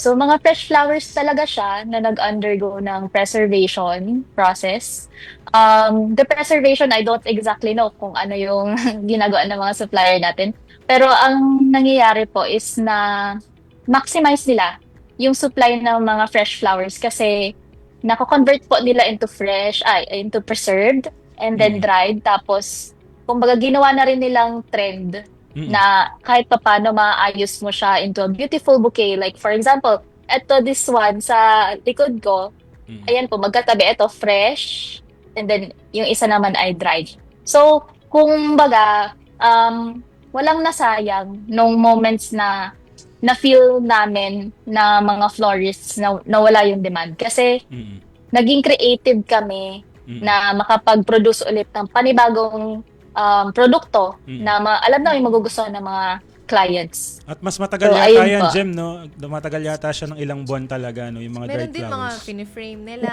S17: so mga fresh flowers talaga siya na nag-undergo ng preservation process. The preservation, I don't exactly know kung ano yung ginagawa ng mga supplier natin. Pero ang nangyayari po is na maximize nila yung supply ng mga fresh flowers kasi nako-convert po nila into preserved and then dried. Tapos, kumbaga ginawa na rin nilang trend na kahit paano maayos mo siya into a beautiful bouquet. Like for example, this one sa likod ko, ayan po, magkatabi, ito fresh, and then yung isa naman ay dried. So, kumbaga, walang nasayang nung moments na na-feel namin na mga florists na nawala yung demand. Kasi naging creative kami na makapag-produce ulit ng panibagong produkto na alam namin magugustuhan ng mga clients.
S7: At mas matagal yata yan, Jem, no? Matagal yata siya ng ilang buwan talaga, no? Yung mga dried flowers.
S8: Meron din mga fini-frame nila.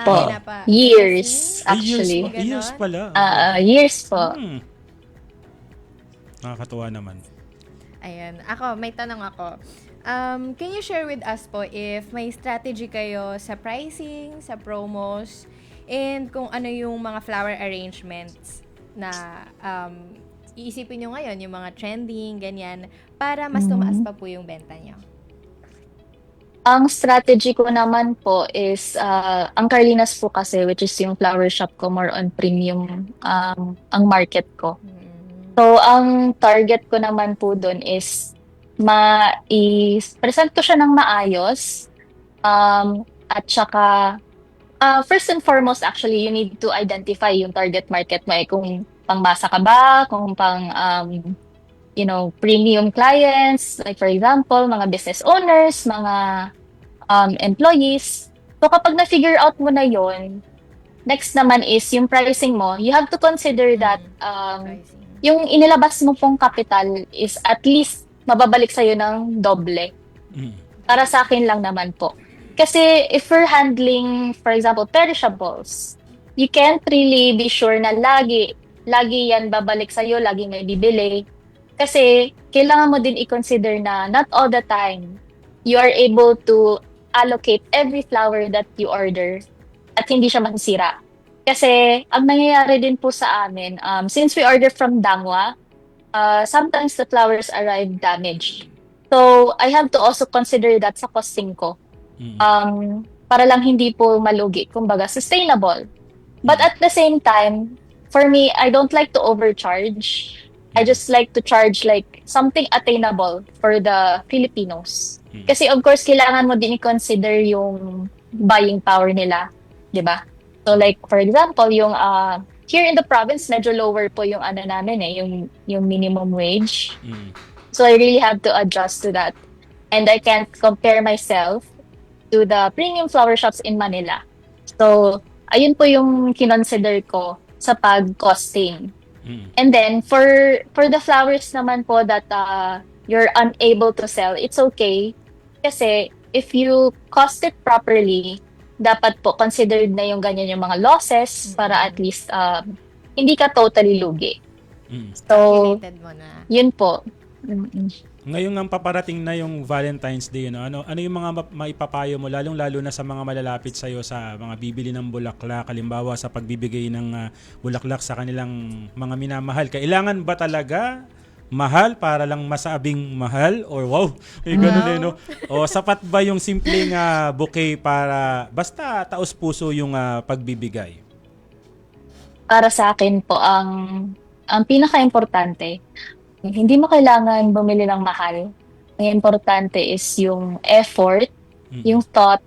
S17: Years, actually.
S7: Years pala.
S17: Years po.
S7: Nakakatuwa naman.
S8: Ayan. May tanong ako. Can you share with us po if may strategy kayo sa pricing, sa promos, and kung ano yung mga flower arrangements na iisipin nyo ngayon, yung mga trending, ganyan, para mas tumaas pa po yung benta nyo?
S17: Ang strategy ko naman po is, ang Carlinas po kasi, which is yung flower shop ko, more on premium ang market ko. So, ang target ko naman po dun is i-present ko siya ng maayos, at saka first and foremost, actually, you need to identify yung target market mo. Kung pang-masa ka ba, kung premium clients, like for example, mga business owners, mga employees. So kapag na-figure out mo na yon, next naman is yung pricing mo. You have to consider that yung inilabas mo pong capital is at least mababalik sa'yo ng doble. Para sa akin lang naman po. Kasi if we're handling, for example, perishables, you can't really be sure na lagi yan babalik sa'yo, lagi may bibili. Kasi kailangan mo din i-consider na not all the time you are able to allocate every flower that you order at hindi siya masisira. Kasi ang nangyayari din po sa amin, since we order from Dangwa, sometimes the flowers arrive damaged. So I have to also consider that sa costing ko. Para lang hindi po malugi, kumbaga sustainable. But at the same time, for me, I don't like to overcharge. I just like to charge like something attainable for the Filipinos. Kasi of course, kailangan mo din i-consider yung buying power nila, di ba? So like, for example, yung here in the province, medyo lower po yung ano namin yung minimum wage. So I really have to adjust to that. And I can't compare myself to the premium flower shops in Manila. So, ayun po yung kinonsider ko sa pag-costing. And then, for the flowers naman po that you're unable to sell, it's okay. Kasi, if you cost it properly, dapat po considered na yung ganyan yung mga losses para at least hindi ka totally lugi. So, yun po.
S7: Ngayon ang paparating na yung Valentine's Day, ano yung mga maipapayo mo lalong-lalo na sa mga malalapit sa iyo sa mga bibili ng bulaklak, halimbawa sa pagbibigay ng bulaklak sa kanilang mga minamahal. Kailangan ba talaga mahal para lang masabing mahal or wow, ganun no? O sapat ba yung simpleng bouquet para basta taos puso yung pagbibigay?
S17: Para sa akin po ang pinaka-importante, hindi mo kailangan bumili ng mahal. Ang importante is yung effort, yung thought.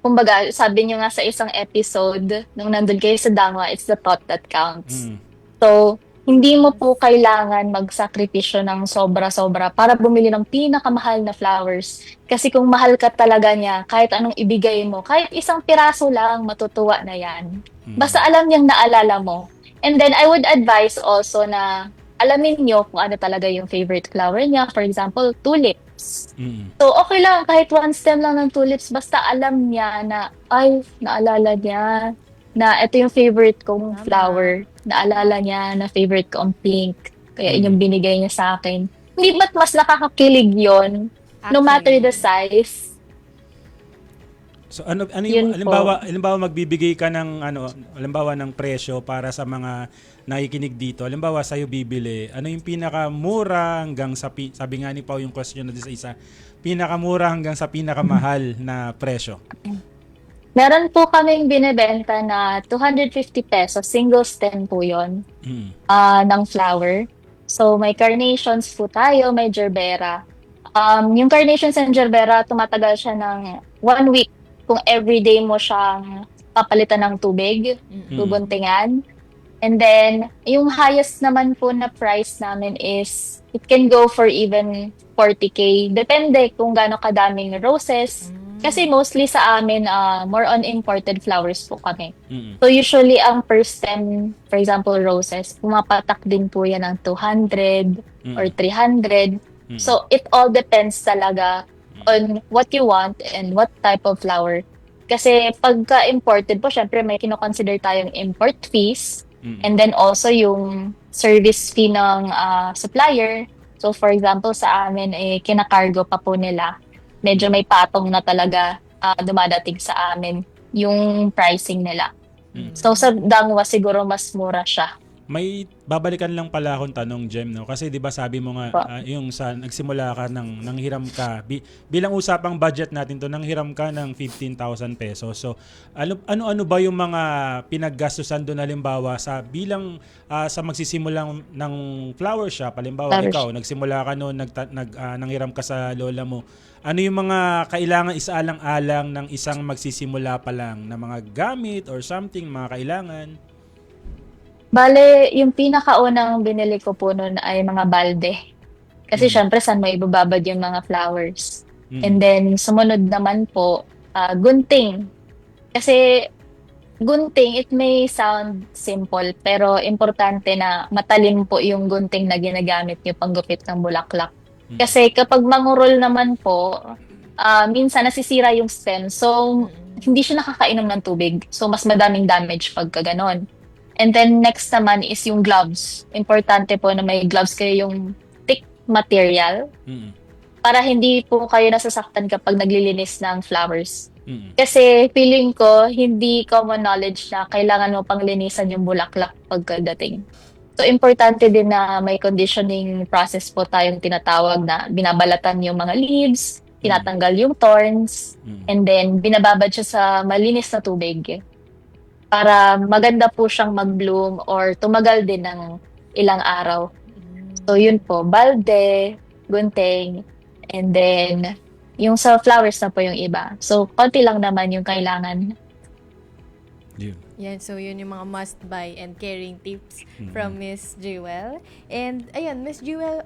S17: Kumbaga, sabi nyo nga sa isang episode, nung nandun kayo sa Dangwa, it's the thought that counts. So, hindi mo po kailangan magsakripisyo ng sobra-sobra para bumili ng pinakamahal na flowers. Kasi kung mahal ka talaga niya, kahit anong ibigay mo, kahit isang piraso lang, matutuwa na yan. Basta alam niyang naalala mo. And then, I would advise also na alamin niyo kung ano talaga yung favorite flower niya. For example, tulips. So, okay lang, kahit one stem lang ng tulips, basta alam niya na, ay, naalala niya na ito yung favorite kong flower. Naalala niya na favorite ko ang pink. Kaya yung binigay niya sa akin. Hindi ba't mas nakakakilig yon no matter the size?
S7: So ano yung halimbawa magbibigay ka ng halimbawa ng presyo para sa mga nakikinig dito. Halimbawa sa'yo bibili, ano yung pinakamura hanggang sa sabi nga ni Pao yung question na sa isa, pinakamura hanggang sa pinakamahal na presyo?
S17: Meron po kaming binebenta na 250 pesos, single stem po yun, ng flower. So may carnations po tayo, may gerbera. Yung carnations and gerbera, tumatagal siya ng 1 week kung everyday mo siyang papalitan ng tubig, bubuntingan. And then, yung highest naman po na price namin is, it can go for even 40K. Depende kung gaano kadaming roses. Kasi mostly sa amin, more on imported flowers po kami. So usually, ang per stem, for example, roses, pumapatak din po yan ng 200 or 300. So it all depends talaga on what you want and what type of flower. Kasi pagka imported po, syempre may kino-consider tayong import fees. And then also yung service fee ng supplier. So for example, sa amin, kinakargo pa po nila. Medyo may patong na talaga dumadating sa amin yung pricing nila. So sa Dangwa, siguro mas mura siya.
S7: May babalikan lang pala akong tanong, Jem, no? Kasi 'di ba sabi mo nga yung sa nagsimula ka nanghiram ka bilang usapang budget natin to, nanghiram ka ng 15,000 pesos. So ano ba yung mga pinaggastusan doon halimbawa sa bilang sa magsisimula ng flower shop, halimbawa ikaw nagsimula ka noon nanghiram ka sa lola mo. Ano yung mga kailangan isaalang-alang ng isang magsisimula pa lang na mga gamit or something mga kailangan?
S17: Bale, yung pinakaunang binili ko po noon ay mga balde. Kasi syempre, saan mo ibababad yung mga flowers. And then, sumunod naman po, gunting. Kasi, gunting, it may sound simple, pero importante na matalim po yung gunting na ginagamit nyo panggupit ng bulaklak. Kasi kapag mangurol naman po, minsan nasisira yung stem. So, hindi siya nakakainom ng tubig. So, mas madaming damage pagka ganon. And then next naman is yung gloves. Importante po na may gloves kayo yung thick material para hindi po kayo nasasaktan kapag naglilinis ng flowers. Kasi feeling ko, hindi common knowledge na kailangan mo pang linisan yung bulaklak pagkadating. So importante din na may conditioning process po tayong tinatawag na binabalatan yung mga leaves, tinatanggal yung thorns, and then binababad siya sa malinis na tubig. Para maganda po siyang mag-bloom or tumagal din ng ilang araw. So yun po, balde, gunting, and then yung sa flowers na po yung iba. So konti lang naman yung kailangan.
S8: Yan, so yun yung mga must-buy and caring tips from Miss Jewel. And ayun, Miss Jewel,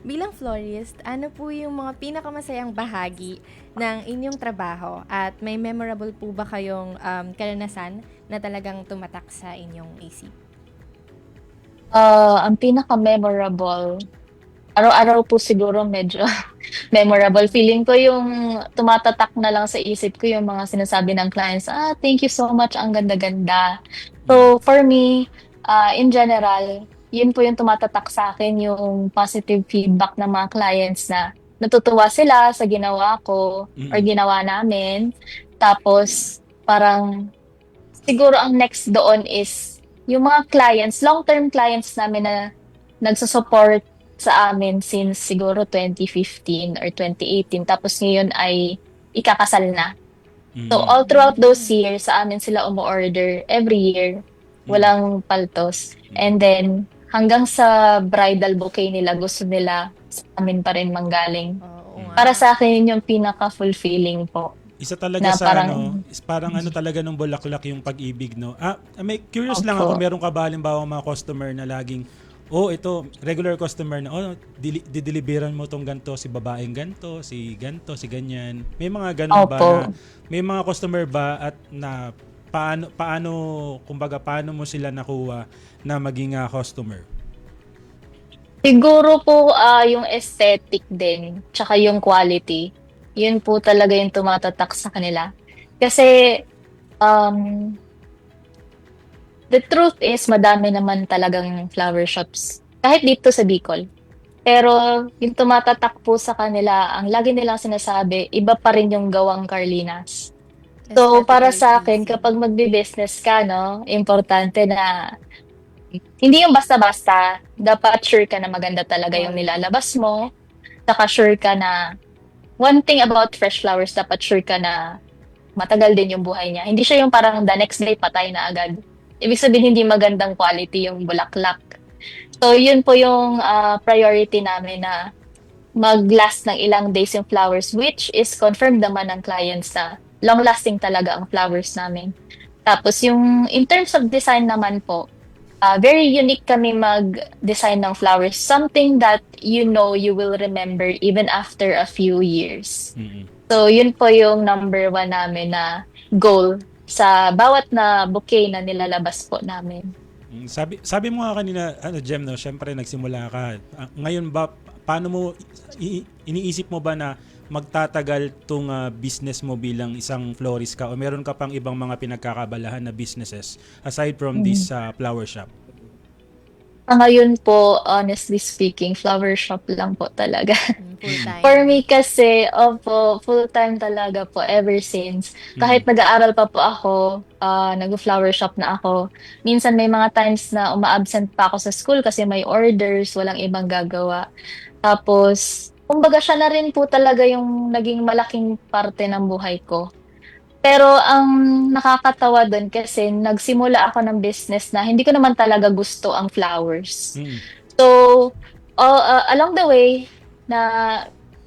S8: bilang florist, ano po yung mga pinakamasayang bahagi ng inyong trabaho? At may memorable po ba kayong karanasan na talagang tumatak sa inyong isip?
S17: Ang pinaka-memorable, araw-araw po siguro medyo memorable. Feeling ko yung tumatatak na lang sa isip ko yung mga sinasabi ng clients, thank you so much, ang ganda-ganda. So for me, in general, yun po yung tumatatak sa akin, yung positive feedback ng mga clients na natutuwa sila sa ginawa ko or ginawa namin. Tapos parang siguro ang next doon is yung mga clients, long-term clients namin na nagsusupport sa amin since siguro 2015 or 2018. Tapos ngayon ay ikakasal na. So all throughout those years, sa amin sila umu-order every year. Walang paltos. And then hanggang sa bridal bouquet nila, gusto nila sa amin pa rin manggaling. Para sa akin yun yung pinaka-fulfilling po.
S7: Isa talaga
S17: na
S7: sa
S17: parang
S7: talaga nung bulaklak yung pag-ibig, no? May curious lang ako, meron ka ba halimbawa mga customer na laging ito, regular customer na, dideliveran mo tong ganto, si babaeng ganto, si ganyan. May mga ganun ba na, may mga customer ba at na paano mo sila nakuha na maging customer?
S17: Siguro po yung aesthetic din, tsaka yung quality. Yun po talaga yung tumatatak sa kanila. Kasi the truth is, madami naman talagang flower shops. Kahit dito sa Bicol. Pero yung tumatatak po sa kanila, ang lagi nilang sinasabi, iba pa rin yung gawang Carlinas. So, para sa akin, kapag magbi-business ka, no, importante na hindi yung basta-basta. Dapat sure ka na maganda talaga yung nilalabas mo. Saka sure ka na, one thing about fresh flowers, dapat sure ka na matagal din yung buhay niya. Hindi siya yung parang the next day patay na agad. Ibig sabihin, hindi magandang quality yung bulaklak. So, yun po yung priority namin na mag-last ng ilang days yung flowers, which is confirmed naman ng clients na long-lasting talaga ang flowers namin. Tapos, yung in terms of design naman po, very unique kami mag-design ng flowers. Something that you will remember even after a few years. So, yun po yung number 1 namin na goal sa bawat na bouquet na nilalabas po namin.
S7: Sabi mo nga kanina, Jem, no, syempre nagsimula ka. Ngayon ba, paano mo, iniisip mo ba na magtatagal tong business mo bilang isang florist ka o meron ka pang ibang mga pinagkakabalahan na businesses aside from this flower shop?
S17: Ngayon po, honestly speaking, flower shop lang po talaga.
S8: Full-time.
S17: For me kasi, full-time talaga po ever since. Kahit nag-aaral pa po ako, nag-flower shop na ako. Minsan may mga times na uma-absent pa ako sa school kasi may orders, walang ibang gagawa. Tapos, kumbaga siya na rin po talaga yung naging malaking parte ng buhay ko. Pero ang nakakatawa doon kasi nagsimula ako ng business na hindi ko naman talaga gusto ang flowers. So, along the way,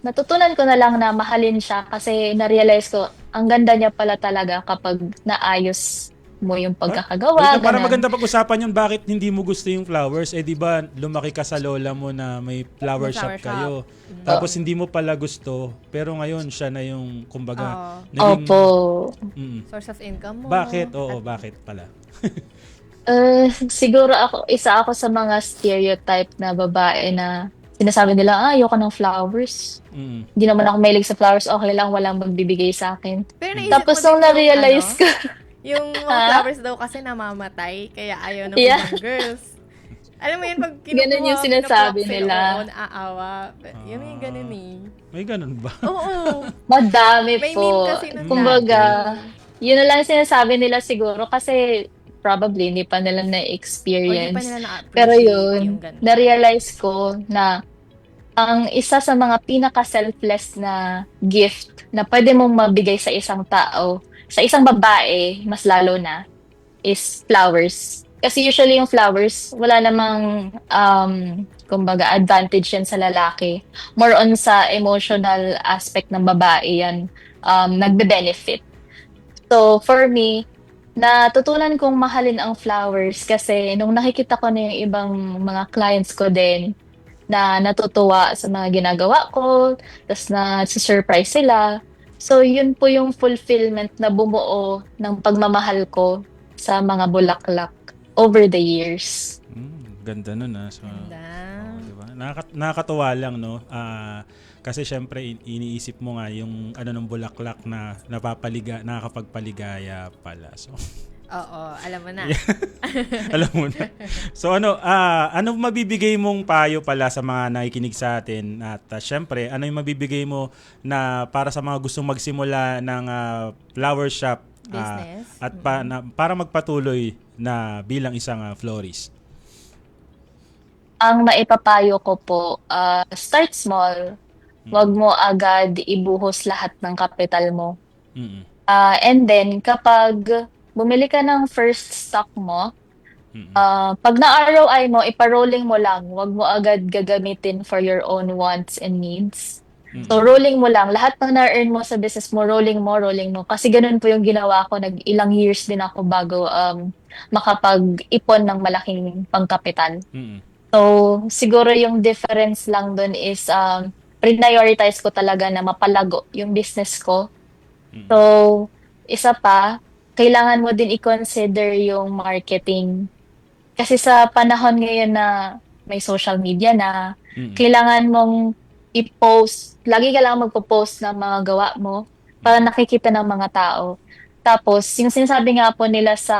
S17: natutunan ko na lang na mahalin siya kasi na-realize ko, ang ganda niya pala talaga kapag naayos mo yung pagkakagawa.
S7: Para maganda pag-usapan yung bakit hindi mo gusto yung flowers. Di ba lumaki ka sa lola mo na may flower shop kayo. Tapos hindi mo pala gusto, pero ngayon siya na yung, kumbaga, naging...
S8: Source of income mo.
S7: Bakit? Bakit pala?
S17: Siguro isa ako sa mga stereotype na babae na sinasabi nila, ayoko ng flowers. Hindi naman ako mahilig sa flowers, okay lang, walang magbibigay sa akin. Tapos nung na-realize ko,
S8: yung mga flowers daw kasi namamatay, kaya ayaw ng mga girls. Alam mo yun, pag kinukuha
S17: ganun yung sinasabi nila.
S8: Naaawa. Yun yung ganun eh.
S7: May ganun ba?
S8: Oo.
S17: Madami
S8: may
S17: po.
S8: meme kasi nun
S17: Kumbaga, yun na lang sinasabi nila siguro kasi probably hindi pa nila na-experience. Pero yun, na-realize ko na ang isa sa mga pinaka-selfless na gift na pwede mong mabigay sa isang tao, sa isang babae, mas lalo na, is flowers. Kasi usually yung flowers, wala namang Kumbaga, advantage yan sa lalaki. More on sa emotional aspect ng babae yan, nagbe-benefit. So, for me, natutunan kong mahalin ang flowers kasi nung nakikita ko na yung ibang mga clients ko din na natutuwa sa mga ginagawa ko, tapos na surprise sila. So, yun po yung fulfillment na bumuo ng pagmamahal ko sa mga bulaklak over the years.
S7: Ganda nun So, diba? Nakakatuwa lang, no? Kasi syempre iniisip mo nga yung ng bulaklak na nakakapagpaligaya pala. So,
S18: oo, alam mo na.
S7: Alam mo na. So ano mabibigay mong payo pala sa mga nakikinig sa atin? At syempre, ano yung mabibigay mo na para sa mga gustong magsimula ng flower shop
S18: business
S7: at para magpatuloy na bilang isang florist?
S17: Ang maipapayo ko po, start small. Huwag mo agad ibuhos lahat ng kapital mo. And then, kapag bumili ka ng first stock mo, pag na-ROI mo, ipa-rolling mo lang. Huwag mo agad gagamitin for your own wants and needs. So, rolling mo lang. Lahat ng na-earn mo sa business mo, rolling mo. Kasi ganun po yung ginawa ko. Ilang years din ako bago makapag-ipon ng malaking pangkapital. So, siguro yung difference lang dun is prioritize ko talaga na mapalago yung business ko. So, isa pa, kailangan mo din i-consider yung marketing. Kasi sa panahon ngayon na may social media na, kailangan mong i-post, lagi ka lang magpo-post ng mga gawa mo para nakikita ng mga tao. Tapos, yung sinasabi nga po nila sa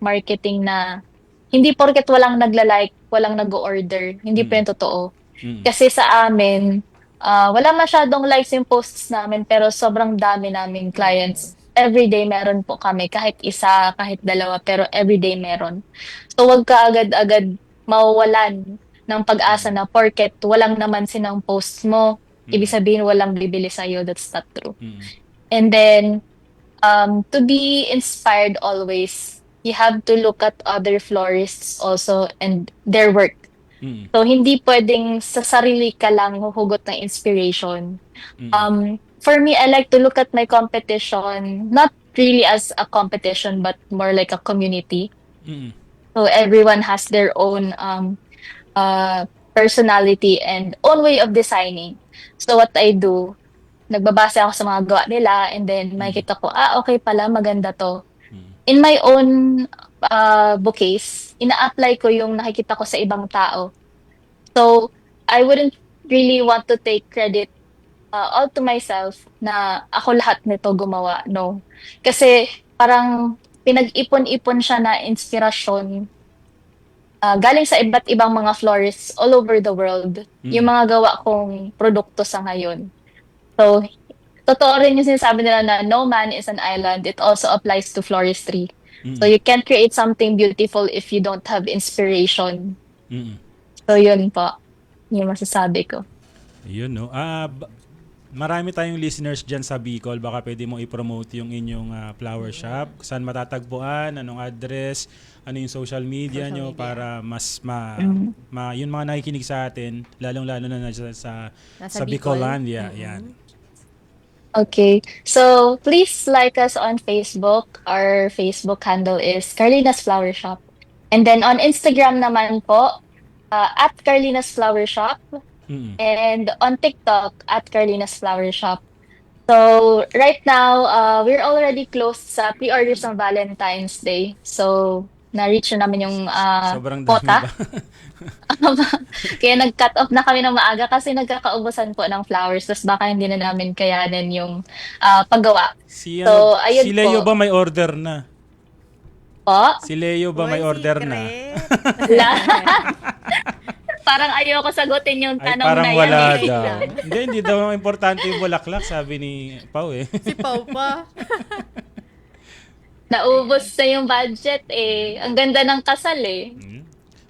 S17: marketing na hindi porket walang nagla-like, walang nag-order. Hindi po yung totoo. Kasi sa amin, wala masyadong likes yung posts namin pero sobrang dami naming clients. Everyday meron po kami. Kahit isa, kahit dalawa, pero everyday meron. So, wag ka agad-agad mawawalan ng pag-asa na porket walang naman sinang posts mo. Ibig sabihin walang bibili sa'yo. That's not true. And then, to be inspired always, you have to look at other florists also and their work. So, hindi pwedeng sa sarili ka lang huhugot ng inspiration. For me, I like to look at my competition, not really as a competition, but more like a community. So, everyone has their own personality and own way of designing. So, what I do, nagbabase ako sa mga gawa nila and then makikita ko, okay pala, maganda to. In my own bouquets, ina-apply ko yung nakikita ko sa ibang tao. So, I wouldn't really want to take credit all to myself na ako lahat nito gumawa. No. Kasi parang pinag-ipon-ipon siya na inspirasyon galing sa iba't ibang mga florists all over the world. Yung mga gawa kong produkto sa ngayon. So, totoo rin yung sinasabi nila na no man is an island. It also applies to floristry. So you can't create something beautiful if you don't have inspiration. So yun po. Yung masasabi ko.
S7: Yun, no? Marami tayong listeners dyan sa Bicol. Baka pwede mo i-promote yung inyong flower shop. Saan matatagpuan? Anong address? Ano yung social media nyo? Para mas yung mga nakikinig sa atin, lalong-lalo na sa Bicolandia. Yan.
S17: Okay. So, please like us on Facebook. Our Facebook handle is Carlina's Flower Shop. And then on Instagram naman po, at Carlina's Flower Shop. And on TikTok, at Carlina's Flower Shop. So, right now, we're already close sa pre-orders ng Valentine's Day. So, na-reach na namin yung quota. Kaya nag-cut off na kami ng maaga kasi nagkakaubusan po ng flowers. Tapos baka hindi na namin kayanin yung paggawa.
S7: Si Leo ba may order na?
S17: Po?
S7: Si Leo ba may order na?
S17: Parang ayoko sagutin yung tanong
S7: parang
S17: na yan.
S7: Wala daw. Hindi daw importante yung bulaklak, sabi ni Pau eh.
S18: Si Pau pa.
S17: Naubos na yung budget eh. Ang ganda ng kasal eh.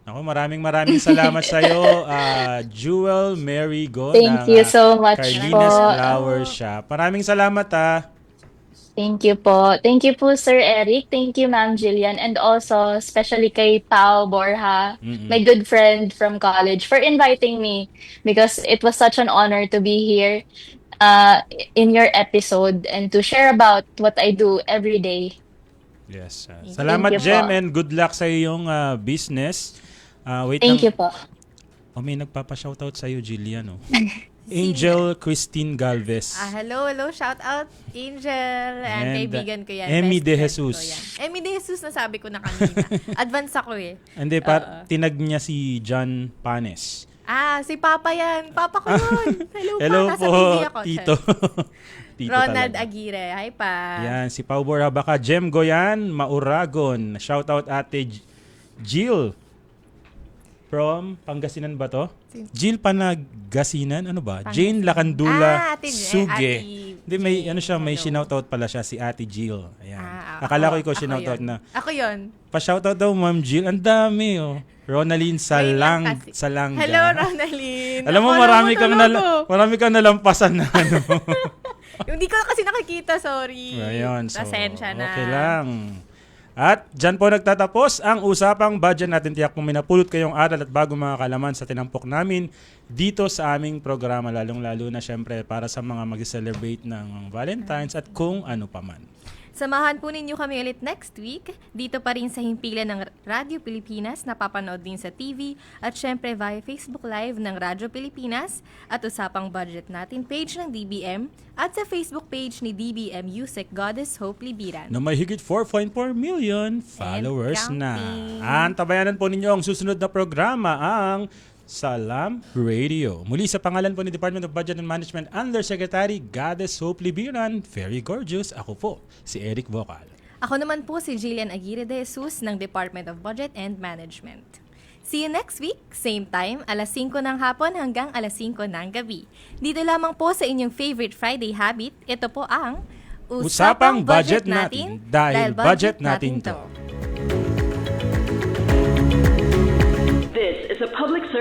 S7: Ako, maraming salamat sa iyo, Jewel Mary Go.
S17: Thank you so much
S7: Carlina's
S17: po.
S7: Flower Shop. Maraming salamat
S17: Thank you po. Thank you po, Sir Eric. Thank you, Ma'am Jillian. And also, especially kay Pao Borja, my good friend from college, for inviting me because it was such an honor to be here in your episode and to share about what I do every day.
S7: Yes.
S17: Thank
S7: Salamat,
S17: you
S7: Jem,
S17: po.
S7: and good luck sa iyong business. Wait
S17: Thank
S7: lang.
S17: you po.
S7: May nagpapa-shoutout sa iyo, Jillian. Angel Christine Galvez.
S18: Hello. Shout out, Angel. And kaibigan ko yan.
S7: Emmy
S18: best
S7: De
S18: friend
S7: Jesus.
S18: ko yan. Emmy De Jesus, nasabi ko na kanina. Advance ako eh.
S7: Hindi, tinag niya si John Panes.
S18: Si Papa yan. Papa ko yun.
S7: Hello
S18: Nasa
S7: po,
S18: TV ako.
S7: Tito. Tito
S18: Ronald
S7: talaga.
S18: Aguirre. Hi pa.
S7: Yan, si Pau Borja Baka, Jem Goyan, Mauragon. Shout out Ate Jill. From Pangasinan ba to? Jill Panagasinan, ano ba? Jane Lacandula
S18: Ate
S7: Suge. Hindi, may may sinoutout pala siya, si Ate Jill. Ayan. Akala ko ikaw sinoutout na.
S18: Ako yun.
S7: Pa-shoutout daw, Ma'am Jill. Ang dami, oh. Ronaline Salanga.
S18: Hello, Ronaline.
S7: Alam mo, marami kang nalampasan na ano.
S18: Hindi ko kasi nakikita, sorry.
S7: Ayun, so,
S18: Pasensya na.
S7: okay lang. At dyan po nagtatapos ang usapang budget natin. Tiyak kung minapulot kayong aral at bagong mga kalaman sa tinampok namin dito sa aming programa, lalong-lalo na syempre para sa mga mag-celebrate ng Valentine's at kung ano pa man.
S8: Samahan po ninyo kami ulit next week, dito pa rin sa himpilan ng Radyo Pilipinas, napapanood din sa TV, at syempre via Facebook Live ng Radyo Pilipinas, at usapang budget natin page ng DBM, at sa Facebook page ni DBM USEC Goddess Hope Libiran.
S7: Na may higit 4.4 million followers na. Antabayanan po ninyo ang susunod na programa, ang Salam Radio. Muli sa pangalan po ni Department of Budget and Management Undersecretary Goddess Hope Libiran, very gorgeous, ako po si Eric Vocal.
S8: Ako naman po si Jillian Aguirre de Jesus ng Department of Budget and Management. See you next week, same time, alas 5 ng hapon hanggang alas 5 ng gabi. Dito lamang po sa inyong favorite Friday habit, ito po ang
S7: Usapang Budget Natin, dahil budget natin to.
S19: This is a public service.